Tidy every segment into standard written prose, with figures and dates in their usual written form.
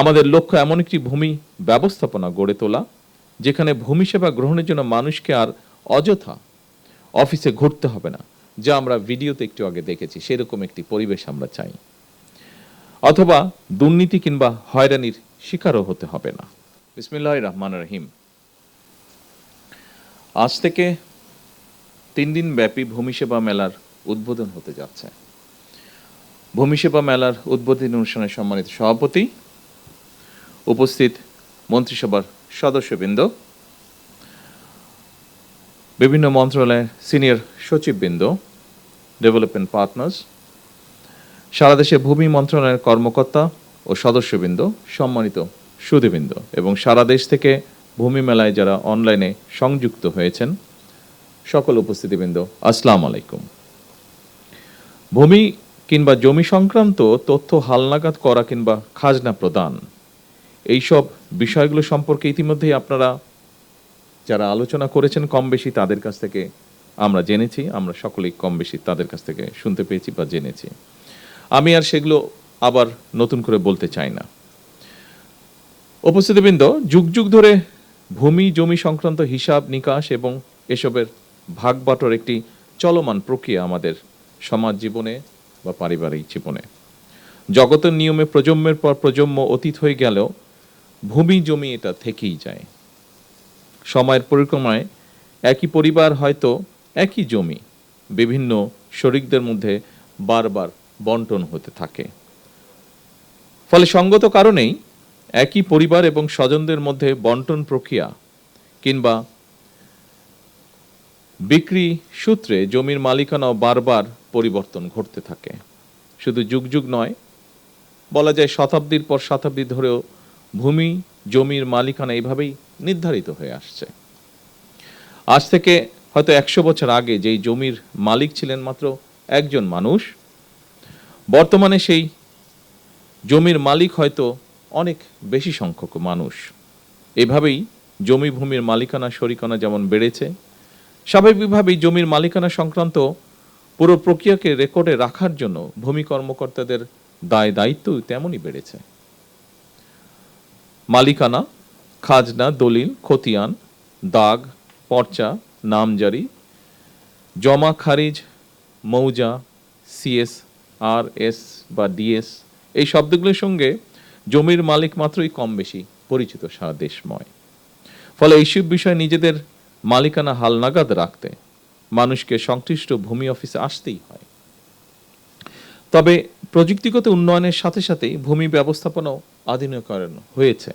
আমাদের লক্ষ্য এমন একটি ভূমি ব্যবস্থাপনা গড়ে তোলা যেখানে ভূমি সেবা গ্রহণের জন্য মানুষকে আর অযথা অফিসে ঘুরতে হবে না, যা আমরা ভিডিওতে একটু আগে দেখেছি। সেরকম একটি পরিবেশ আমরা চাই। অথবা দুর্নীতি কিংবা হয়রানির শিকারও হতে হবে না। বিসমিল্লাহির রহমানির রহিম। আজ থেকে 3 দিন ব্যাপী ভূমি সেবা মেলার উদ্বোধন হতে যাচ্ছে। ভূমি সেবা মেলার উদ্বোধনী অনুষ্ঠানের সম্মানিত সভাপতি, উপস্থিত মন্ত্রিসভার সদস্যবৃন্দ, বিভিন্ন মন্ত্রণালয়ের সিনিয়র সচিববৃন্দ, ডেভেলপমেন্ট পার্টনার্স, সারা দেশে ভূমি মন্ত্রণালয়ের কর্মকর্তা ও সদস্যবৃন্দ, সম্মানিত সুধীবৃন্দ এবং সারা দেশ থেকে ভূমি মেলায় যারা অনলাইনে সংযুক্ত হয়েছেন, সকল উপস্থিতিবৃন্দ, আসসালামু আলাইকুম। ভূমি কিংবা জমি সংক্রান্ত তথ্য হালনাগাদ করা কিংবা খাজনা প্রদান, এইসব বিষয়গুলো সম্পর্কে ইতিমধ্যেই আপনারা যারা আলোচনা করেছেন কম বেশি তাদের কাছ থেকে আমরা জেনেছি, আমরা সকলেই কম বেশি তাদের কাছ থেকে শুনতে পেয়েছি বা জেনেছি। আমি আর সেগুলো আবার নতুন করে বলতে চাই না। উপস্থিতিবৃন্দ, যুগ যুগ ধরে ভূমি জমি সংক্রান্ত হিসাব নিকাশ এবং এসবের ভাগ বাটোর একটি চলমান প্রক্রিয়া আমাদের সমাজ জীবনে বা পারিবারিক জীবনে। জগতের নিয়মে প্রজন্মের পর প্রজন্ম অতীত হয়ে গেলেও ভূমি জমি এটা থেকেই যায়। সময়ের পরিক্রমায় একই পরিবার হয়তো একই জমি বিভিন্ন শরিকদের মধ্যে বারবার বন্টন হতে থাকে। ফলে সঙ্গত কারণেই একই পরিবার এবং স্বজনদের মধ্যে বন্টন প্রক্রিয়া কিংবা বিক্রি সূত্রে জমির মালিকানাও বারবার পরিবর্তন ঘটতে থাকে। শুধু যুগ যুগ নয়, বলা যায় শতাব্দীর পর শতাব্দী ধরেও ভূমি জমির মালিকানা এইভাবেই নির্ধারিত হয়ে আসছে। আজ থেকে হয়তো 100 বছর আগে যেই জমির মালিক ছিলেন মাত্র একজন মানুষ, বর্তমানে সেই জমির মালিক হয়তো অনেক বেশি সংখ্যক মানুষ। এভাবেই জমি ভূমির মালিকানা শরিকানা যেমন বেড়েছে, স্বাভাবিকভাবেই জমির মালিকানা সংক্রান্ত পুরো প্রক্রিয়াকে রেকর্ডে রাখার জন্য ভূমি কর্মকর্তাদের দায় দায়িত্ব তেমনই বেড়েছে। মালিকানা, খাজনা, দলিল, খতিয়ান, দাগ, পর্চা, নামজারি, জমা খারিজ, মৌজা, সিএস, আর এস বা ডিএস, এই শব্দগুলোর সঙ্গে জমির মালিক মাত্রই কম বেশি পরিচিত সারা দেশময়। ফলে এইসব বিষয়ে নিজেদের মালিকানা হালনাগাদ রাখতে মানুষকে সংশ্লিষ্ট ভূমি অফিসে আসতেই হয়। তবে প্রযুক্তিগত উন্নয়নের সাথে সাথেই ভূমি ব্যবস্থাপনাও আধুনিকরণ হয়েছে।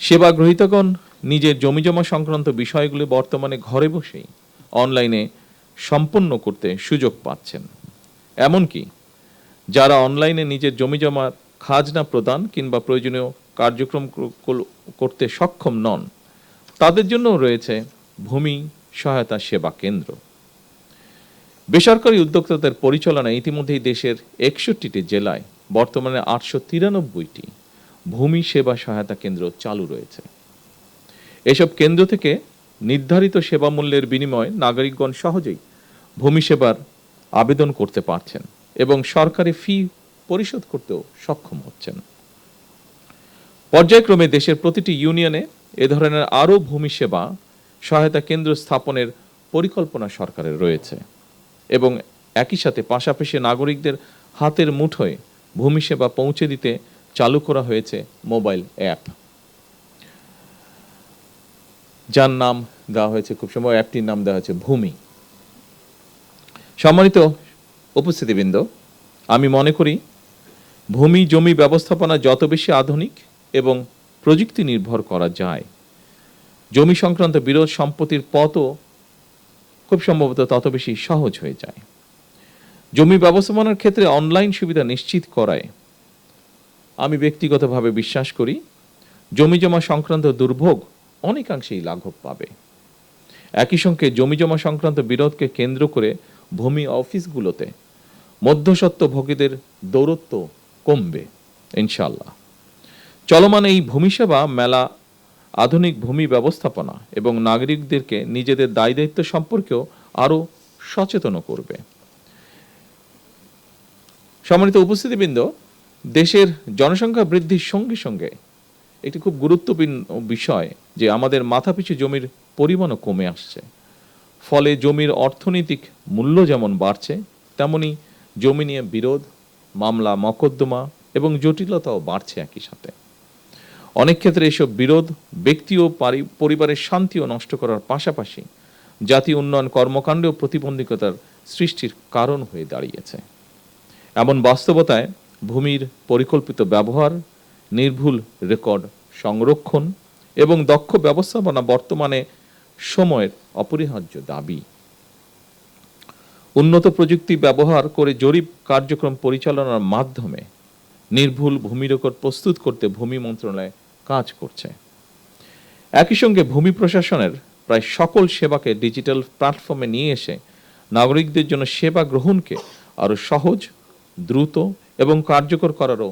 সেবা গ্রহীতাগণ নিজের জমিজমা সংক্রান্ত বিষয়গুলি বর্তমানে ঘরে বসেই অনলাইনে সম্পন্ন করতে সুযোগ পাচ্ছেন। এমনকি যারা অনলাইনে নিজের জমিজমার খাজনা প্রদান কিংবা প্রয়োজনীয় কার্যক্রম করতে সক্ষম নন, তাদের জন্য রয়েছে ভূমি সহায়তা সেবা কেন্দ্র। বেসরকারি উদ্যোক্তাদের পরিচালনায় ইতিমধ্যেই দেশের 61টি জেলায় বর্তমানে 893টি ভূমি সেবা সহায়তা কেন্দ্র চালু রয়েছে। এসব কেন্দ্র থেকে নির্ধারিত সেবা মূল্যের বিনিময়ে নাগরিকগণ সহজেই ভূমি সেবার আবেদন করতে পারছেন এবং সরকারি ফি পরিশোধ করতেও সক্ষম হচ্ছেন। পর্যায়ক্রমে দেশের প্রতিটি ইউনিয়নে এ ধরনের আরও ভূমি সেবা সহায়তা কেন্দ্র স্থাপনের পরিকল্পনা সরকারের রয়েছে এবং একই সাথে পাশাপাশি নাগরিকদের হাতের মুঠোয় ভূমি সেবা পৌঁছে দিতে চালু করা হয়েছে মোবাইল অ্যাপ, যার নাম দেওয়া হয়েছে, খুব সম্ভব অ্যাপটির নাম দেওয়া হয়েছে ভূমি। সম্মানিত উপস্থিতিবৃন্দ, আমি মনে করি ভূমি জমি ব্যবস্থাপনা যত বেশি আধুনিক এবং প্রযুক্তি নির্ভর করা যায়, জমি সংক্রান্ত বিরোধ সম্পত্তির পথও খুব সম্ভবত তত বেশি সহজ হয়ে যায়। জমি ব্যবস্থাপনার ক্ষেত্রে অনলাইন সুবিধা নিশ্চিত করায় আমি ব্যক্তিগতভাবে বিশ্বাস করি জমিজমা সংক্রান্ত দুর্ভোগ অনেকাংশেই লাঘব পাবে। একই সঙ্গে জমিজমা সংক্রান্ত বিরোধকে কেন্দ্র করে ভূমি অফিসগুলোতে মধ্যস্বত্বভোগীদের দৌরত্ব কমবে ইনশাআল্লাহ। চলমান এই ভূমি সেবা মেলা আধুনিক ভূমি ব্যবস্থাপনা এবং নাগরিকদেরকে নিজেদের দায় দায়িত্ব সম্পর্কেও আরও সচেতন করবে। সম্মানিত উপস্থিতিবৃন্দ, দেশের জনসংখ্যা বৃদ্ধির সঙ্গে সঙ্গে একটি খুব গুরুত্বপূর্ণ বিষয় যে আমাদের মাথাপিছু জমির পরিমাণও কমে আসছে। ফলে জমির অর্থনৈতিক মূল্য যেমন বাড়ছে, তেমনি জমি নিয়ে বিরোধ, মামলা মকদ্দমা এবং জটিলতাও বাড়ছে একই সাথে। অনেক ক্ষেত্রে এসব বিরোধ ব্যক্তি ও পরিবারের শান্তিও নষ্ট করার পাশাপাশি জাতীয় উন্নয়ন কর্মকাণ্ডেও প্রতিবন্ধকতার সৃষ্টির কারণ হয়ে দাঁড়িয়েছে। এমন বাস্তবতায় ভূমির পরিকল্পিত ব্যবহার, নির্ভুল রেকর্ড সংরক্ষণ এবং দক্ষ ব্যবস্থাপনা বর্তমানে সময়ের অপরিহার্য দাবি। উন্নত প্রযুক্তি ব্যবহার করে জরিপ কার্যক্রম পরিচালনার মাধ্যমে নির্ভুল ভূমি রেকর্ড প্রস্তুত করতে ভূমি মন্ত্রণালয় কাজ করছে। একই সঙ্গে ভূমি প্রশাসনের প্রায় সকল সেবাকে ডিজিটাল প্ল্যাটফর্মে নিয়ে এসে নাগরিকদের জন্য সেবা গ্রহণকে আরও সহজ, দ্রুত এবং কার্যকর করারও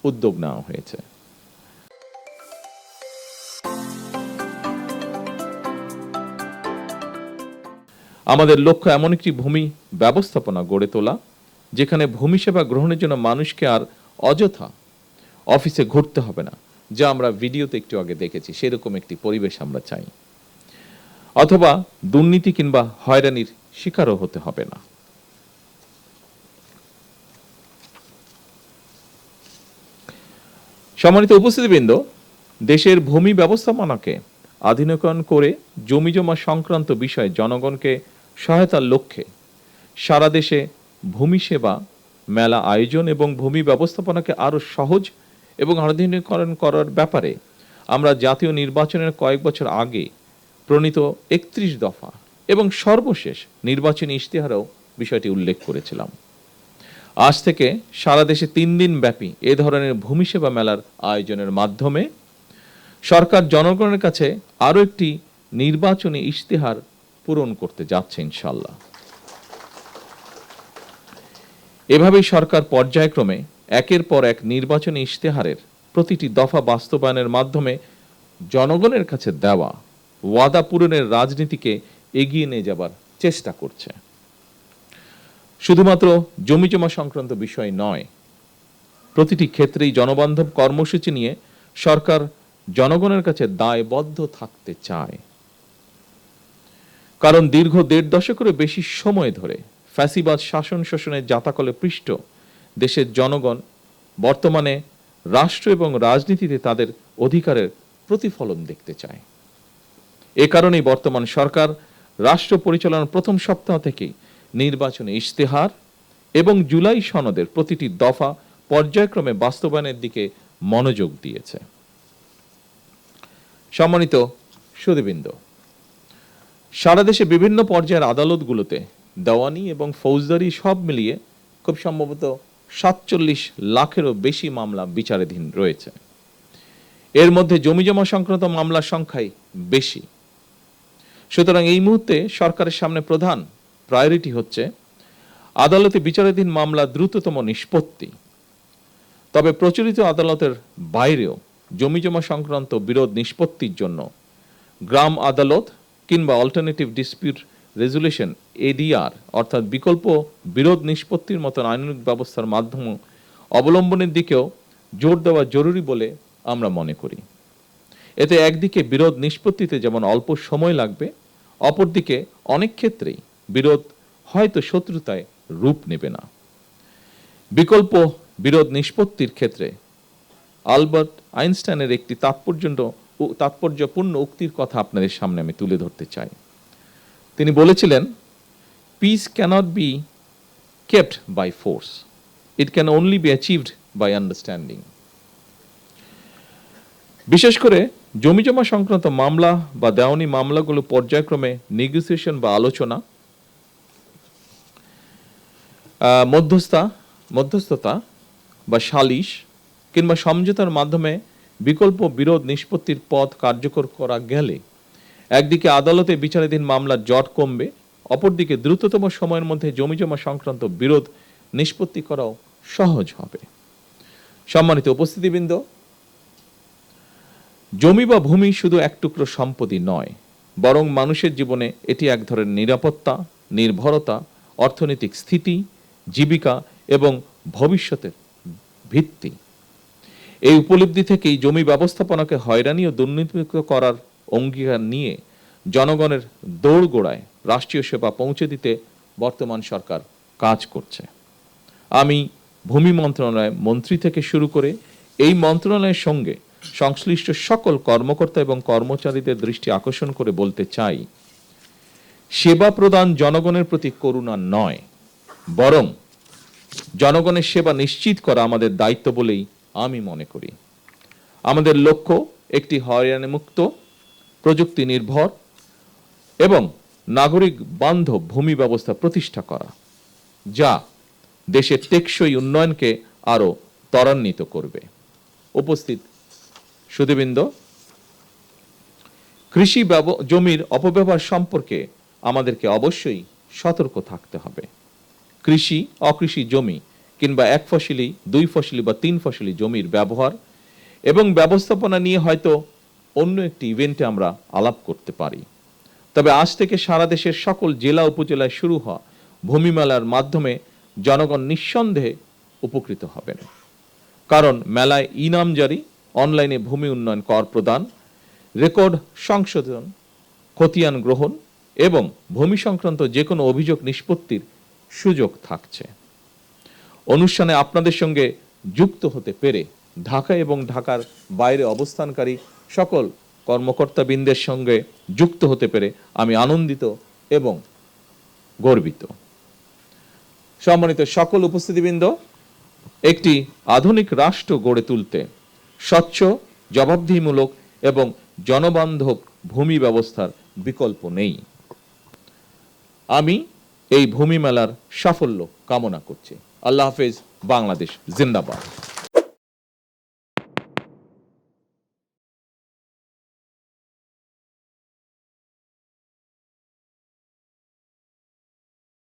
উদ্যোগ নেওয়া হয়েছে। আমাদের লক্ষ্য এমন একটি ভূমি ব্যবস্থাপনা গড়ে তোলা যেখানে ভূমি সেবা গ্রহণের জন্য মানুষকে আর অযথা অফিসে ঘুরতে হবে না, যা আমরা ভিডিওতে একটু আগে দেখেছি। সেরকম একটি পরিবেশ আমরা চাই, অথবা দুর্নীতি কিংবা হয়রানির শিকারও হতে হবে না। সম্মানিত উপস্থিতিবৃন্দ, দেশের ভূমি ব্যবস্থাপনাকে আধুনিকায়ন করে জমি জমা সংক্রান্ত বিষয়ে জনগণকে সহায়তার লক্ষ্যে সারা দেশে ভূমি সেবা মেলা আয়োজন এবং ভূমি ব্যবস্থাপনাকে আরও সহজ এবং আধুনিকীকরণ করার ব্যাপারে আমরা জাতীয় নির্বাচনের কয়েক বছর আগে প্রণীত ৩১ দফা এবং সর্বশেষ নির্বাচনী ইশতেহারেও বিষয়টি উল্লেখ করেছিলাম। আজ থেকে সারা দেশে ৩ দিন ব্যাপী এ ধরনের ভূমি সেবা মেলার আয়োজনের মাধ্যমে সরকার জনগণের কাছে আরও একটি নির্বাচনী ইশতেহার পূরণ করতে যাচ্ছে ইনশাআল্লাহ। এভাবেই সরকার পর্যায়ক্রমে একের পর এক নির্বাচনী ইশতেহারের প্রতিটি দফা বাস্তবায়নের মাধ্যমে জনগণের কাছে দেওয়া ওয়াদা পূরণের রাজনীতিকে এগিয়ে নিয়ে যাবার চেষ্টা করছে। শুধুমাত্র জমি জমা সংক্রান্ত বিষয় নয়, প্রতিটি ক্ষেত্রেই জনবান্ধব কর্মসূচি নিয়ে সরকার জনগণের কাছে দায়বদ্ধ থাকতে চায়। কারণ দীর্ঘ ১.৫ দশকেরও বেশি সময় ধরে ফ্যাসিবাদ শাসন শোষণের জাতাকলে পৃষ্ঠ দেশের জনগণ বর্তমানে রাষ্ট্র এবং রাজনীতিতে তাদের অধিকারের প্রতিফলন দেখতে চায়। এ কারণেই বর্তমান সরকার রাষ্ট্র পরিচালনার প্রথম সপ্তাহ থেকেই নির্বাচনী ইশতেহার এবং জুলাই সনদের প্রতিটি দফা পর্যায়ক্রমে বাস্তবায়নের দিকে মনোযোগ দিয়েছে। সম্মানিত সুধীবৃন্দ, সারা দেশে বিভিন্ন পর্যায়ের আদালতগুলোতে দেওয়ানি এবং ফৌজদারি সব মিলিয়ে খুব সম্ভবত ৪৭ লাখেরও বেশি মামলা বিচারাধীন রয়েছে। এর মধ্যে জমিজমা সংক্রান্ত মামলার সংখ্যাই বেশি। সুতরাং এই মুহূর্তে সরকারের সামনে প্রধান প্রায়োরিটি হচ্ছে আদালতে বিচারাধীন মামলা দ্রুততম নিষ্পত্তি। তবে প্রচলিত আদালতের বাইরেও জমিজমা সংক্রান্ত বিরোধ নিষ্পত্তির জন্য গ্রাম আদালত কিংবা অল্টারনেটিভ ডিসপিউট রেজুলেশন এডিআর অর্থাৎ বিকল্প বিরোধ নিষ্পত্তির মতন আইনানুগ ব্যবস্থার মাধ্যম অবলম্বনের দিকেও জোর দেওয়া জরুরি বলে আমরা মনে করি। এতে একদিকে বিরোধ নিষ্পত্তিতে যেমন অল্প সময় লাগবে, অপরদিকে অনেক ক্ষেত্রেই বিরোধ হয়তো শত্রুতায় রূপ নেবে না। বিকল্প বিরোধ নিষ্পত্তির ক্ষেত্রে আলবার্ট আইনস্টাইনের একটি তাৎপর্যপূর্ণ উক্তির কথা আপনাদের সামনে আমি তুলে ধরতে চাই। তিনি বলেছিলেন, peace cannot be kept by force, it can only be achieved by understanding. বিশেষ করে জমিজমা সংক্রান্ত মামলা বা দেওয়ানি মামলাগুলো পর্যায়ক্রমে নেগোসিয়েশন বা আলোচনা, মধ্যস্থতা বা সালিশ কিংবা সমঝোতার মাধ্যমে বিকল্প বিরোধ নিষ্পত্তির পথ কার্যকর করা গেলে একদিকে আদালতে বিচারাধীন মামলার জট কমবে, অপরদিকে দ্রুততম সময়ের মধ্যে জমিজমা সংক্রান্ত বিরোধ নিষ্পত্তি করাও সহজ হবে। সম্মানিত উপস্থিতিবৃন্দ, জমি বা ভূমি শুধু এক টুকরো সম্পত্তি নয়, বরং মানুষের জীবনে এটি এক ধরনের নিরাপত্তা, নির্ভরতা, অর্থনৈতিক স্থিতি, জীবিকা এবং ভবিষ্যতের ভিত্তি। এই উপলব্ধি থেকেই জমি ব্যবস্থাপনাকে হয়রানি ও দুর্নীতিমুক্ত করার অঙ্গীকার নিয়ে জনগণের দোরগোড়ায় রাষ্ট্রীয় সেবা পৌঁছে দিতে বর্তমান সরকার কাজ করছে। আমি ভূমি মন্ত্রণালয় মন্ত্রী থেকে শুরু করে এই মন্ত্রণালয়ের সঙ্গে সংশ্লিষ্ট সকল কর্মকর্তা এবং কর্মচারীদের দৃষ্টি আকর্ষণ করে বলতে চাই, সেবা প্রদান জনগণের প্রতি করুণা নয়, বরং জনগণের সেবা নিশ্চিত করা আমাদের দায়িত্ব বলেই আমি মনে করি। আমাদের লক্ষ্য একটি হয়রানিমুক্ত, প্রযুক্তি নির্ভর এবং নাগরিক বান্ধব ভূমি ব্যবস্থা প্রতিষ্ঠা করা, যা দেশের টেকসই উন্নয়নকে আরো ত্বরান্বিত করবে। উপস্থিত সুধীবৃন্দ, কৃষি জমির অপব্যবহার সম্পর্কে আমাদেরকে অবশ্যই সতর্ক থাকতে হবে। কৃষি, অকৃষি জমি কিংবা এক ফসলি, দুই ফসলি বা তিন ফসলি জমির ব্যবহার এবং ব্যবস্থাপনা নিয়ে হয়তো অন্য একটি ইভেন্টে আমরা আলাপ করতে পারি। তবে আজ থেকে সারা দেশের সকল জেলা উপজেলায় শুরু হওয়া ভূমি মেলার মাধ্যমে জনগণ নিঃসন্দেহে উপকৃত হবেন। কারণ মেলায় ইনামজারি, অনলাইনে ভূমি উন্নয়ন কর প্রদান, রেকর্ড সংশোধন, খতিয়ান গ্রহণ এবং ভূমি সংক্রান্ত যে কোনো অভিযোগ নিষ্পত্তির সুযোগ থাকছে। অনুষ্ঠানে আপনাদের সঙ্গে যুক্ত হতে পেরে ঢাকা এবং ঢাকার বাইরে অবস্থানকারী সকল কর্মকর্তাবৃন্দের সঙ্গে যুক্ত হতে পেরে আমি আনন্দিত এবং গর্বিত। সম্মানিত সকল উপস্থিতিবৃন্দ, একটি আধুনিক রাষ্ট্র গড়ে তুলতে স্বচ্ছ, জবাবদিহিমূলক এবং জনবান্ধব ভূমি ব্যবস্থার বিকল্প নেই। আমি এই ভূমি মেলার সাফল্য কামনা করছি। আল্লাহ হাফেজ। বাংলাদেশ জিন্দাবাদ।